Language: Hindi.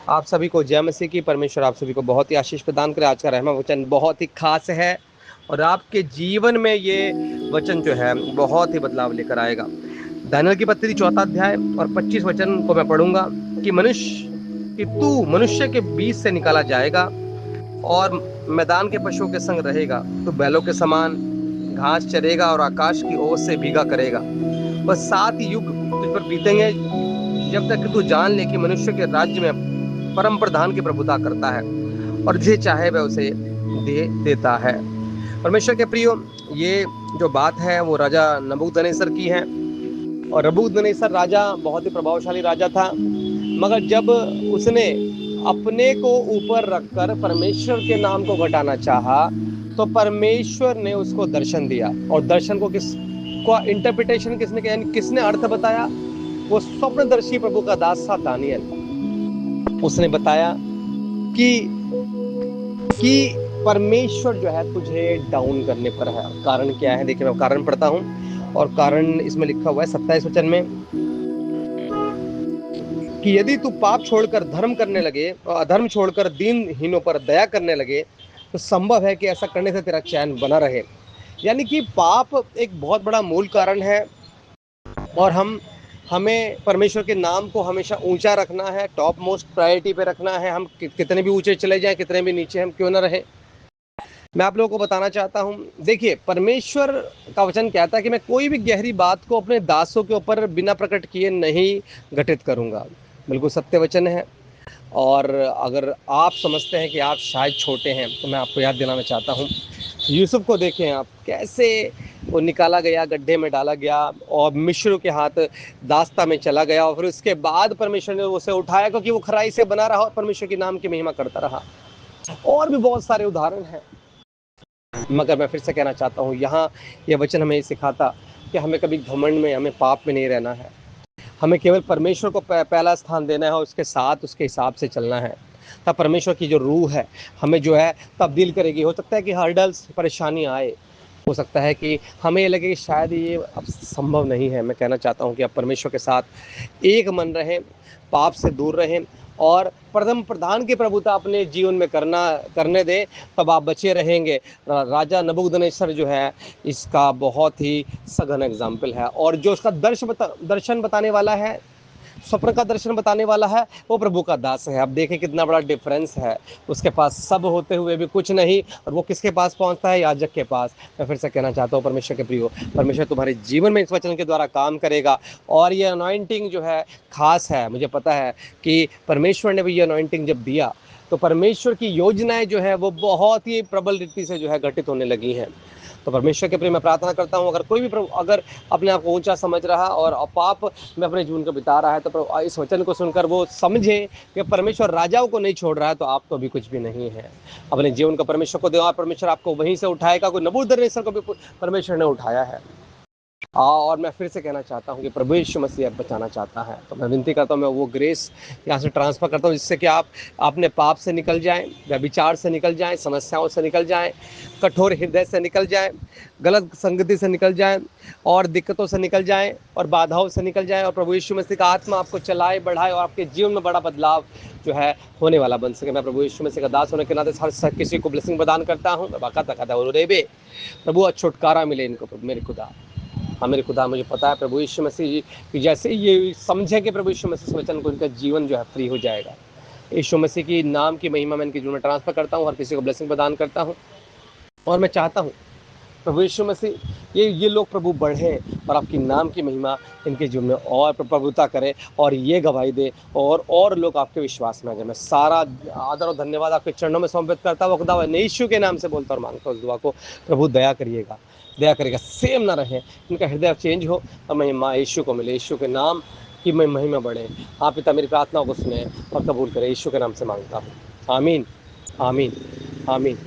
आप सभी को जय मसीह की। परमेश्वर आप सभी को बहुत ही आशीष प्रदान करे। आज का रहमा वचन बहुत ही खास है और आपके जीवन में ये वचन जो है बहुत ही बदलाव लेकर आएगा। दानियेल की पत्री 4 अध्याय और 25 वचन को मैं पढ़ूंगा कि तू मनुष्य के बीच से निकाला जाएगा और मैदान के पशुओं के संग रहेगा। तू बैलों के समान घास चरेगा और आकाश की ओस से भीगा करेगा। बस 7 युग तुझ पर बीतेंगे जब तक कि तू जान ले कि मनुष्य के राज्य में परम प्रधान की प्रभुता करता है और जिसे चाहे वह उसे दे देता है। परमेश्वर के प्रियो, ये जो बात है वो राजा नबूकदनेस्सर की है। और नबूकदनेस्सर राजा बहुत ही प्रभावशाली राजा था, मगर जब उसने अपने को ऊपर रखकर परमेश्वर के नाम को घटाना चाहा तो परमेश्वर ने उसको दर्शन दिया। और दर्शन को किसका इंटरप्रिटेशन किसने किया, यानी किसने अर्थ बताया? वो स्वप्नदर्शी प्रभु का दास था दानियेल। उसने बताया कि परमेश्वर जो है तुझे डाउन करने पर है। कारण क्या है? देखिए, मैं कारण पढ़ता हूँ और कारण इसमें लिखा हुआ है 27 वचन में कि यदि तू पाप छोड़कर धर्म करने लगे और अधर्म छोड़कर दीनहीनों पर दया करने लगे तो संभव है कि ऐसा करने से तेरा चैन बना रहे। यानी कि पाप एक बहुत बड़ा मूल कारण है और हमें परमेश्वर के नाम को हमेशा ऊंचा रखना है, टॉप मोस्ट प्रायोरिटी पे रखना है। हम कितने भी ऊंचे चले जाएं, कितने भी नीचे हम क्यों ना रहे। मैं आप लोगों को बताना चाहता हूं, देखिए, परमेश्वर का वचन कहता है कि मैं कोई भी गहरी बात को अपने दासों के ऊपर बिना प्रकट किए नहीं घटित करूंगा। बिल्कुल सत्य वचन है। और अगर आप समझते हैं कि आप शायद छोटे हैं तो मैं आपको याद दिलाना चाहता हूँ, यूसुफ को देखें आप, कैसे वो निकाला गया, गड्ढे में डाला गया और मिस्र के हाथ दास्ता में चला गया और फिर उसके बाद परमेश्वर ने उसे उठाया क्योंकि वो खराई से बना रहा और परमेश्वर के नाम की महिमा करता रहा। और भी बहुत सारे उदाहरण हैं, मगर मैं फिर से कहना चाहता हूँ, यहाँ ये वचन हमें सिखाता कि हमें कभी घमंड में, हमें पाप में नहीं रहना है। हमें केवल परमेश्वर को पहला स्थान देना है और उसके साथ उसके हिसाब से चलना है। तब परमेश्वर की जो रूह है हमें जो है तब्दील करेगी। हो सकता है कि हर्डल्स, परेशानी आए, हो सकता है कि हमें ये लगे कि शायद ये अब संभव नहीं है। मैं कहना चाहता हूँ कि आप परमेश्वर के साथ एक मन रहें, पाप से दूर रहें और प्रथम प्रधान की प्रभुता अपने जीवन में करने दें, तब आप बचे रहेंगे। राजा नबूकदनेस्सर जो है इसका बहुत ही सघन एग्जाम्पल है। और जो उसका दर्शन बताने वाला है, स्वप्न का दर्शन बताने वाला है, वो प्रभु का दास है। अब देखें कितना बड़ा डिफरेंस है। उसके पास सब होते हुए भी कुछ नहीं, और वो किसके पास पहुंचता है? याजक के पास। मैं फिर से कहना चाहता हूँ, परमेश्वर के प्रियो, परमेश्वर तुम्हारे जीवन में इस वचन के द्वारा काम करेगा। और ये अनॉइंटिंग जो है खास है। मुझे पता है कि परमेश्वर ने भी ये अनॉइंटिंग जब दिया तो परमेश्वर की योजनाएं जो है वो बहुत ही प्रबल रीति से जो है घटित होने लगी हैं। तो परमेश्वर के प्रिय, मैं प्रार्थना करता हूँ, अगर कोई भी अगर अपने आप को ऊंचा समझ रहा और पाप में अपने जीवन को बिता रहा है तो इस वचन को सुनकर वो समझे कि परमेश्वर राजाओं को नहीं छोड़ रहा है तो आप तो अभी कुछ भी नहीं है। अपने जीवन को परमेश्वर को दो, परमेश्वर आपको वहीं से उठाएगा। कोई नबूकदनेस्सर को भी परमेश्वर ने उठाया है। और मैं फिर से कहना चाहता हूँ कि प्रभु यीशु मसीह अब बचाना चाहता है। तो मैं विनती करता हूँ, मैं वो ग्रेस यहाँ से ट्रांसफ़र करता हूँ जिससे कि आप अपने पाप से निकल जाएं, व्यभिचार से निकल जाएं, समस्याओं से निकल जाएं, कठोर हृदय से निकल जाएं, गलत संगति से निकल जाएं और दिक्कतों से निकल जाएं और बाधाओं से निकल जाएं। और प्रभु यीशु मसीह का आत्मा आपको चलाए, बढ़ाए और आपके जीवन में बड़ा बदलाव जो है होने वाला बन सके। मैं प्रभु यीशु मसीह का दास होने के नाते हर किसी को ब्लेसिंग प्रदान करता हूँ। प्रभु छुटकारा मिले इनको, प्रभु मेरे खुदा, हाँ मेरे खुदा, मुझे पता है प्रभु यीशु मसीह जी कि जैसे ये समझे कि प्रभु यीशु मसीह वचन को, इनका जीवन जो है फ्री हो जाएगा। यीशु मसीह की नाम की महिमा मैं इनके जीवन में ट्रांसफर करता हूँ, हर किसी को ब्लेसिंग प्रदान करता हूँ। और मैं चाहता हूँ प्रभु यीशु मसीह ये लोग प्रभु बढ़ें और आपकी नाम की महिमा इनके जीवन में और प्रभुता करे और ये गवाही दे और लोग आपके विश्वास में आ जाए। मैं सारा आदर और धन्यवाद आपके चरणों में समर्पित करता हूँ। खुदा यीशु के नाम से बोलता और मांगता हूँ उस दुआ को, प्रभु दया करिएगा, दया करेगा, सेम ना रहे, इनका हृदय चेंज हो और महिमा यीशु को मिले, यीशु के नाम की महिमा बढ़े। आप पिता मेरी प्रार्थनाओं को सुने और कबूल करें, यीशु के नाम से मांगता हूँ। आमीन, आमीन, आमीन।